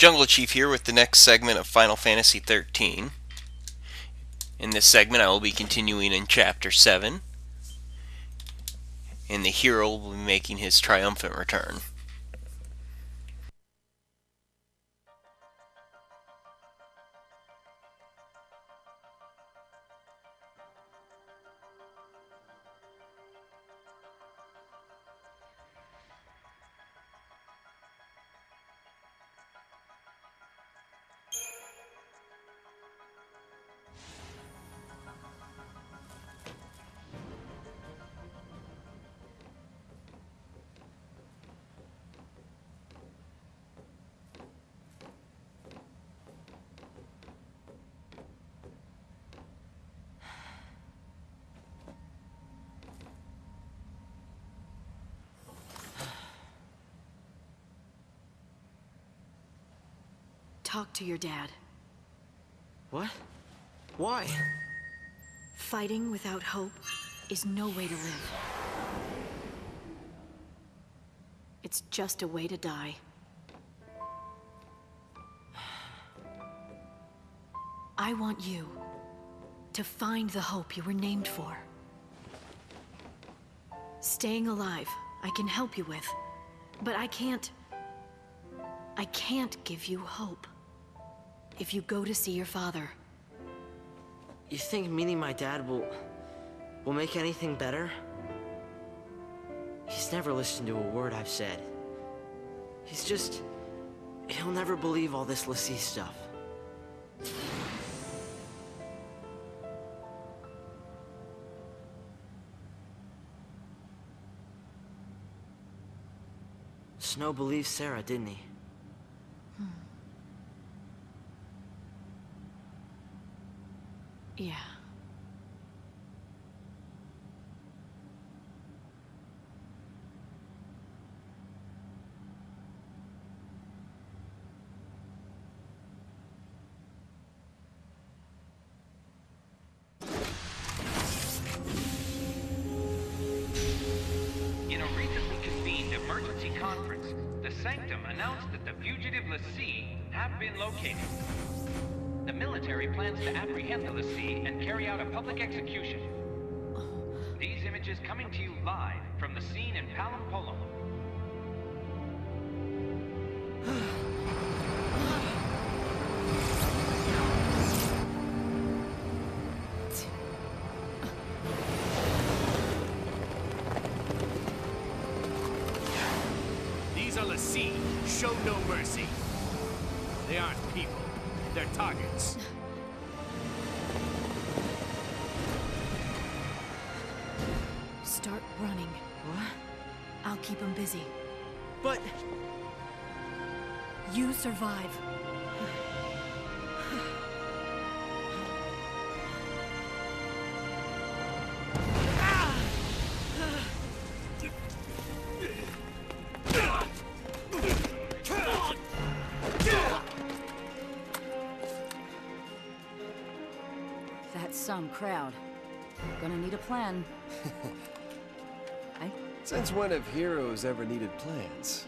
Jungle Chief here with the next segment of Final Fantasy XIII. In this segment, I will be continuing in Chapter 7, and the hero will be making his triumphant return. Talk to your dad. What? Why? Fighting without hope is no way to live. It's just a way to die. I want you to find the hope you were named for. Staying alive, I can help you with, but I can't give you hope. If you go to see your father. You think meeting my dad will make anything better? He's never listened to a word I've said. He'll never believe all this l'Cie stuff. Snow believed Sarah, didn't he? Yeah. In a recently convened emergency conference, the Sanctum announced that the fugitive l'Cie have been located. The military plans to apprehend the l'Cie and carry out a public execution. These images coming to you live from the scene in Palampolo. These are l'Cie. Show no mercy. They aren't people. They're targets. Start running. What? I'll keep him busy. But... You survive. That's some crowd. Gonna need a plan. Since when have heroes ever needed plans?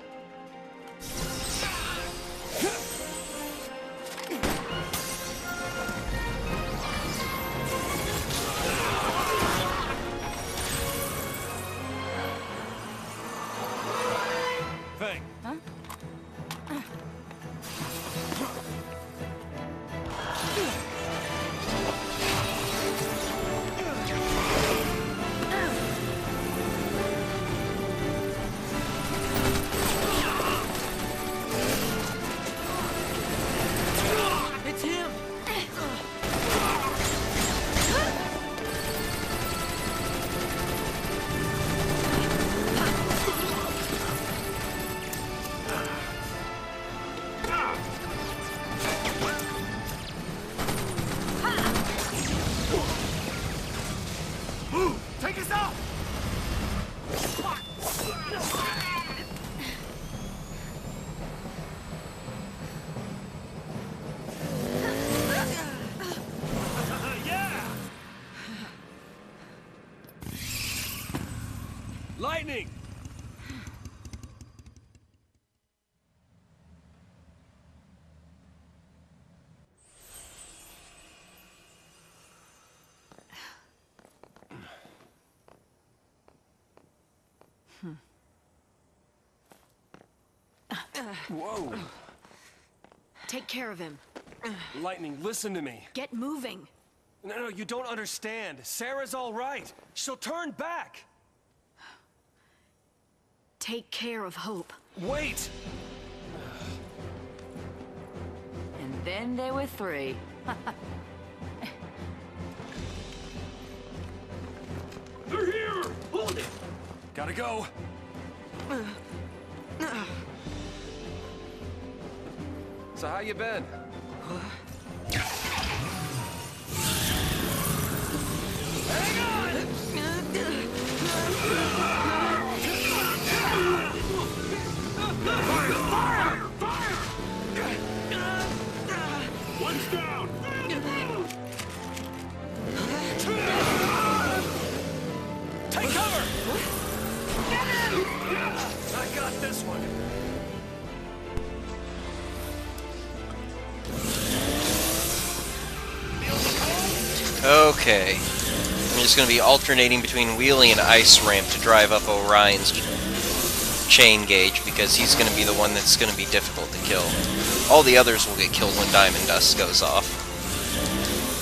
Fang. Huh? It's him! Take us out! Yeah! Lightning! Whoa! Take care of him. Lightning, listen to me. Get moving. No, you don't understand. Sarah's all right. She'll turn back. Take care of Hope. Wait! And then there were three. They're here! Hold it! Gotta go. So how you been? One's down! Take cover! I got this one. Okay. I'm just going to be alternating between wheelie and ice ramp to drive up Orion's chain gauge, because he's going to be the one that's going to be difficult to kill. All the others will get killed when Diamond Dust goes off.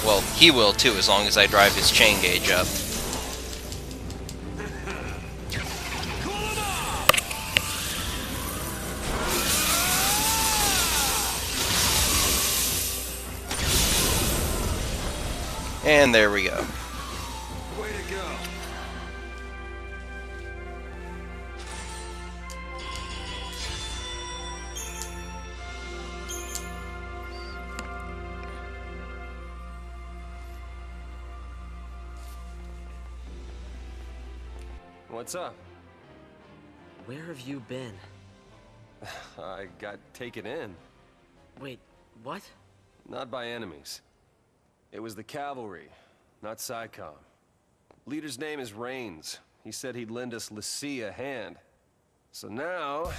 Well, he will too, as long as I drive his chain gauge up. And there we go. Way to go. What's up? Where have you been? I got taken in. Wait, what? Not by enemies. It was the cavalry, not SciComm. Leader's name is Rains. He said he'd lend us Lassie a hand. So now,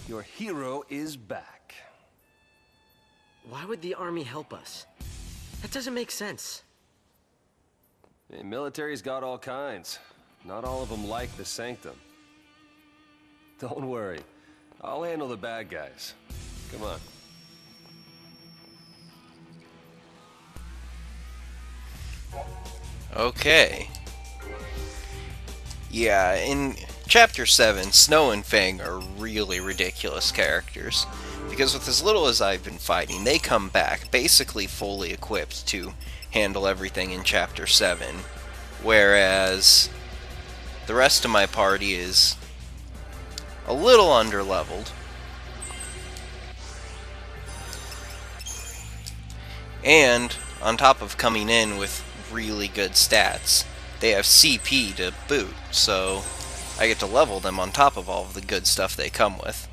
your hero is back. Why would the army help us? That doesn't make sense. The military's got all kinds. Not all of them like the Sanctum. Don't worry. I'll handle the bad guys. Come on. Okay. Yeah, in Chapter 7, Snow and Fang are really ridiculous characters. Because with as little as I've been fighting, they come back basically fully equipped to handle everything in Chapter 7. Whereas the rest of my party is a little underleveled. And on top of coming in with really good stats, they have CP to boot, so I get to level them on top of all of the good stuff they come with.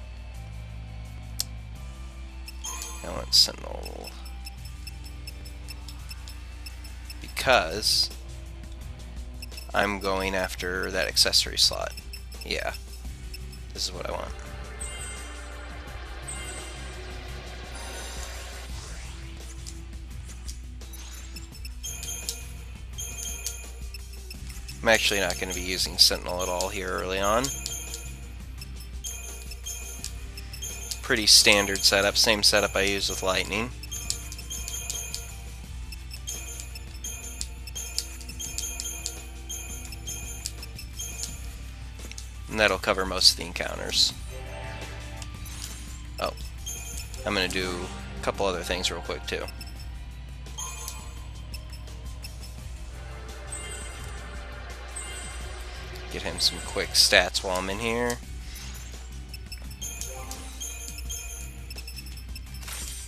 I want Sentinel because I'm going after that accessory slot. Yeah, this is what I want. I'm actually not going to be using Sentinel at all here early on. Pretty standard setup, same setup I use with Lightning. And that'll cover most of the encounters. Oh, I'm going to do a couple other things real quick too. Get him some quick stats while I'm in here.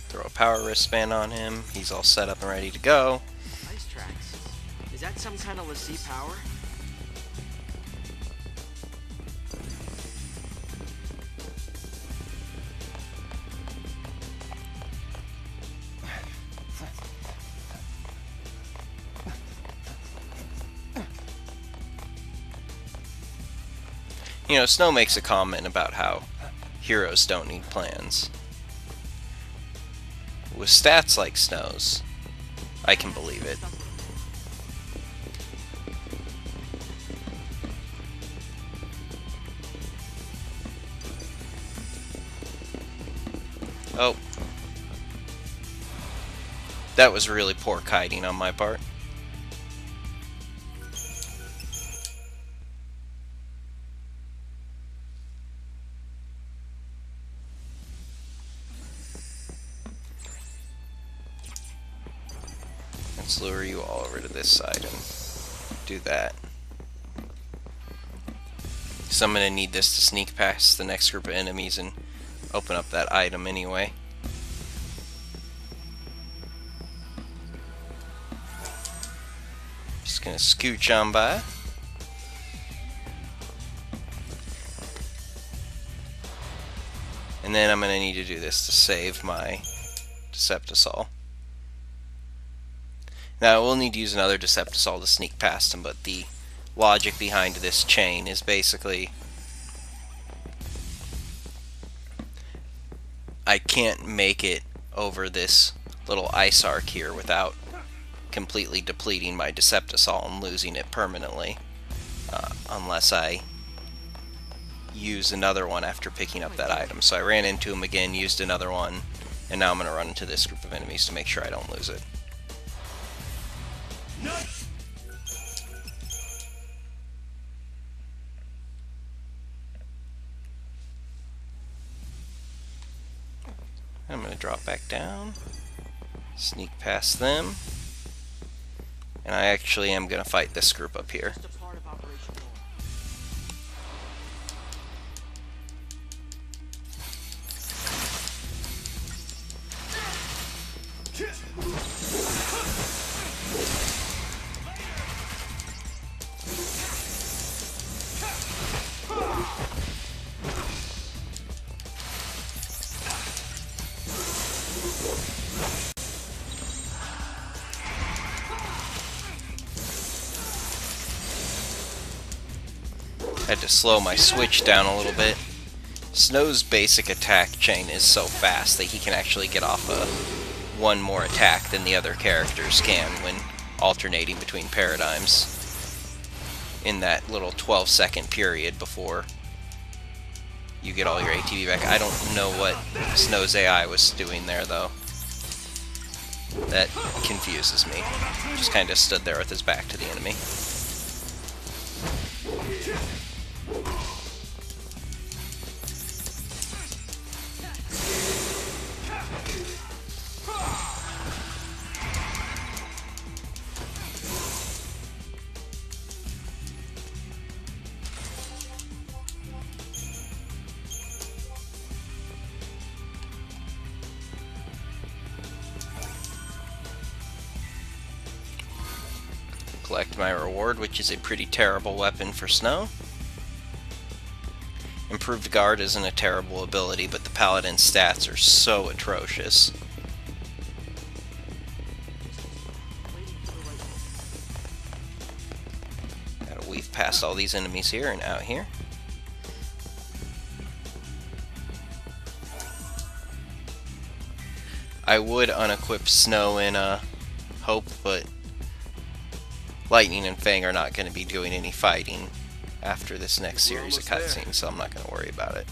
Throw a power wristband on him. He's all set up and ready to go. Ice tracks. Is that some kind of Lassie power? You know, Snow makes a comment about how heroes don't need plans. With stats like Snow's, I can believe it. Oh. That was really poor kiting on my part. Let's lure you all over to this side and do that. So I'm going to need this to sneak past the next group of enemies and open up that item anyway. Just going to scooch on by. And then I'm going to need to do this to save my Deceptisol. Now I will need to use another Deceptisol to sneak past him, but the logic behind this chain is basically I can't make it over this little ice arc here without completely depleting my Deceptisol and losing it permanently, unless I use another one after picking up that item. So I ran into him again, used another one, and now I'm going to run into this group of enemies to make sure I don't lose it. I'm going to drop back down, sneak past them, and I actually am going to fight this group up here. Had to slow my switch down a little bit. Snow's basic attack chain is so fast that he can actually get off one more attack than the other characters can when alternating between paradigms in that little 12-second period before you get all your ATB back. I don't know what Snow's AI was doing there, though. That confuses me. Just kind of stood there with his back to the enemy. Collect my reward, which is a pretty terrible weapon for Snow. Improved Guard isn't a terrible ability, but the Paladin's stats are so atrocious. Gotta weave past all these enemies here and out here. I would unequip Snow in Hope, but Lightning and Fang are not going to be doing any fighting after this next series of cutscenes, so I'm not going to worry about it.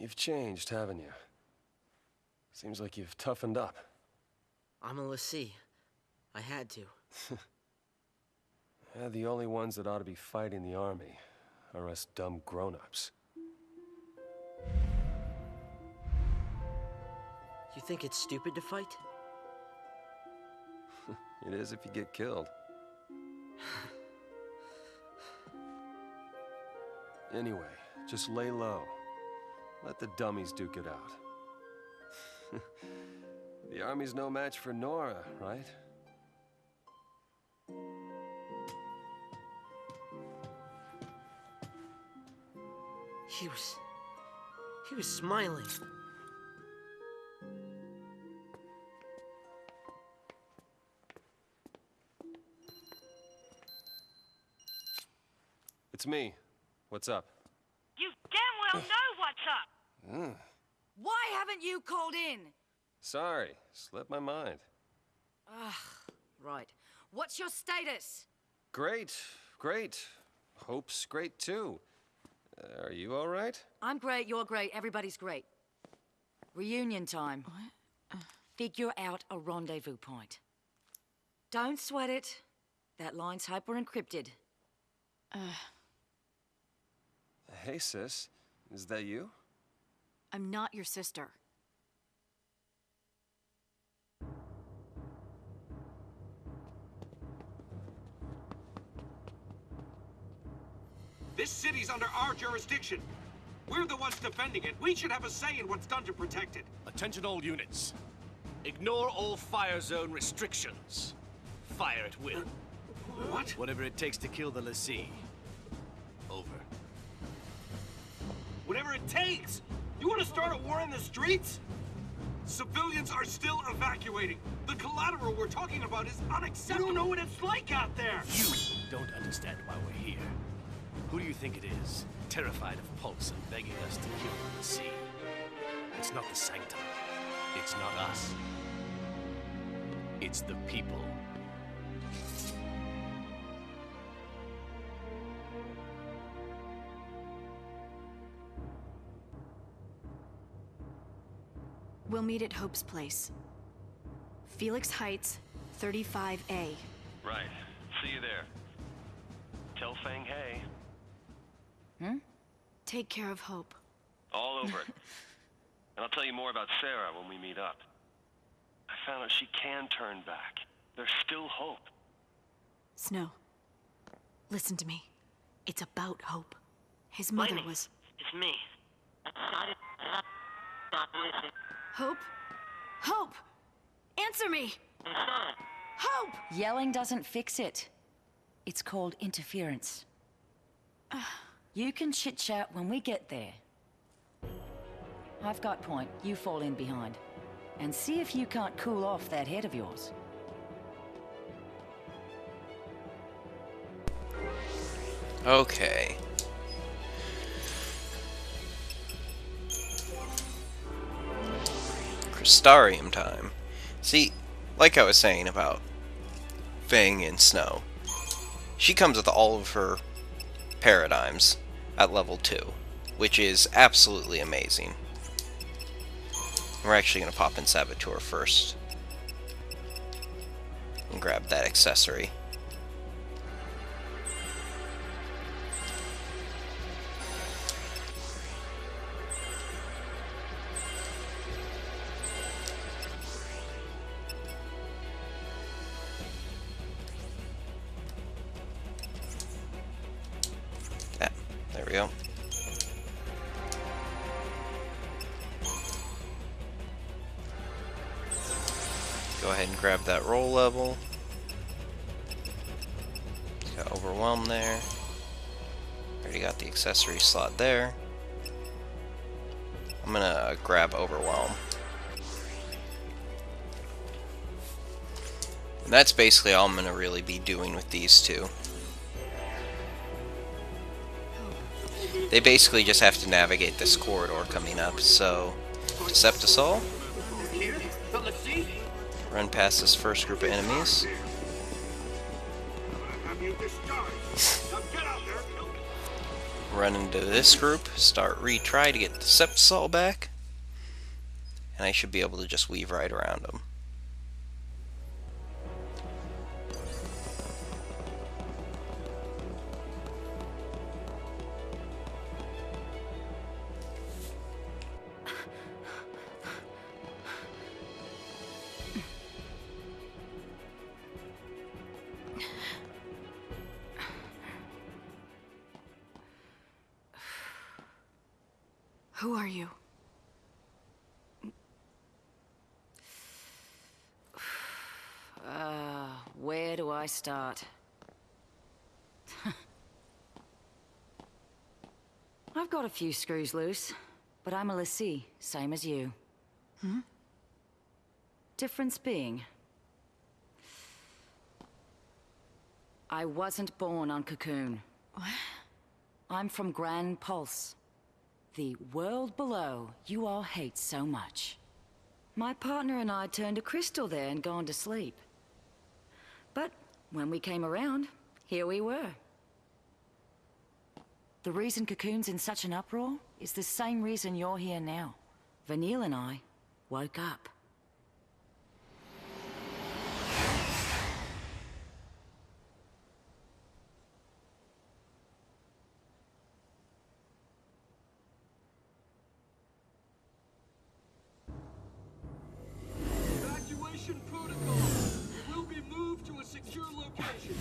You've changed, haven't you? Seems like you've toughened up. I'm a Lassie. I had to. Yeah, the only ones that ought to be fighting the army are us dumb grown-ups. You think it's stupid to fight? It is if you get killed. Anyway, just lay low. Let the dummies duke it out. The army's no match for Nora, right? He was smiling. It's me. What's up? You damn well know what's up! Why haven't you called in? Sorry, slipped my mind. Right. What's your status? Great, great. Hope's great too. Are you all right? I'm great, you're great, everybody's great. Reunion time. What? Figure out a rendezvous point. Don't sweat it. That line's hyper-encrypted. Hey, sis. Is that you? I'm not your sister. This city's under our jurisdiction. We're the ones defending it. We should have a say in what's done to protect it. Attention all units. Ignore all fire zone restrictions. Fire at will. What? Whatever it takes to kill the Lassie. Over. Whatever it takes! You want to start a war in the streets? Civilians are still evacuating. The collateral we're talking about is unacceptable. You don't know what it's like out there! You don't understand why we're here. Who do you think it is? Terrified of Pulse and begging us to kill the Lassie. It's not the Sanctum. It's not us. It's the people. We'll meet at Hope's place. Felix Heights, 35A. Right. See you there. Tell Fang hey. Take care of Hope. All over it. And I'll tell you more about Sarah when we meet up. I found out she can turn back. There's still hope. Snow, listen to me. It's about Hope. His mother Lightning. was... It's me. Hope? Hope! Answer me! Hope! Yelling doesn't fix it. It's called interference. You can chit-chat when we get there. I've got point. You fall in behind. And see if you can't cool off that head of yours. Okay. Crystarium time. See, like I was saying about Fang and Snow, she comes with all of her paradigms at level 2, which is absolutely amazing. We're actually going to pop in Saboteur first and grab that accessory. There we go. Go ahead and grab that roll level. Got Overwhelm there. Already got the accessory slot there. I'm gonna grab Overwhelm. And that's basically all I'm gonna really be doing with these two. They basically just have to navigate this corridor coming up, so Deceptisol. Run past this first group of enemies. Run into this group, start retry to get Deceptisol back, and I should be able to just weave right around them. Who are you? Where do I start? I've got a few screws loose, but I'm a Lassie, same as you. Difference being, I wasn't born on Cocoon. What? I'm from Grand Pulse. The world below you all hate so much. My partner and I turned a crystal there and gone to sleep. But when we came around, here we were. The reason Cocoon's in such an uproar is the same reason you're here now. Vanille and I woke up. Evacuation protocol. Will be moved to a secure location.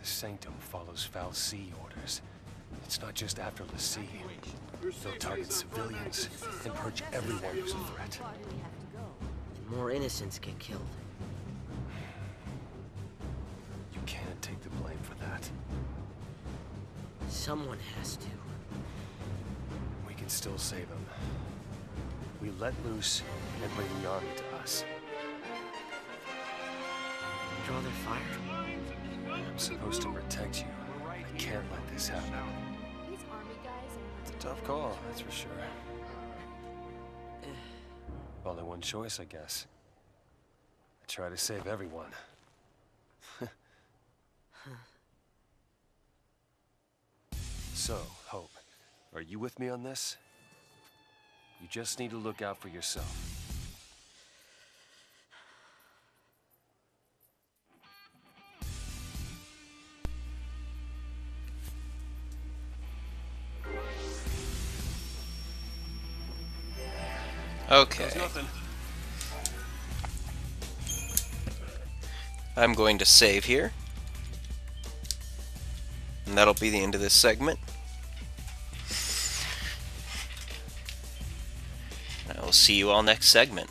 The Sanctum follows Foul Sea orders. It's not just after Lassie. They'll target civilians and purge everyone who's a threat. And more innocents get killed. You can't take the blame for that. Someone has to. We can still save them. We let loose and bring the army to us. Draw their fire? I'm supposed to protect you. I can't let this happen. These army guys It's a tough call, that's for sure. Only one choice, I guess. I try to save everyone. So, Hope, are you with me on this? You just need to look out for yourself. Okay. Nothing. I'm going to save here. And that'll be the end of this segment. I will see you all next segment.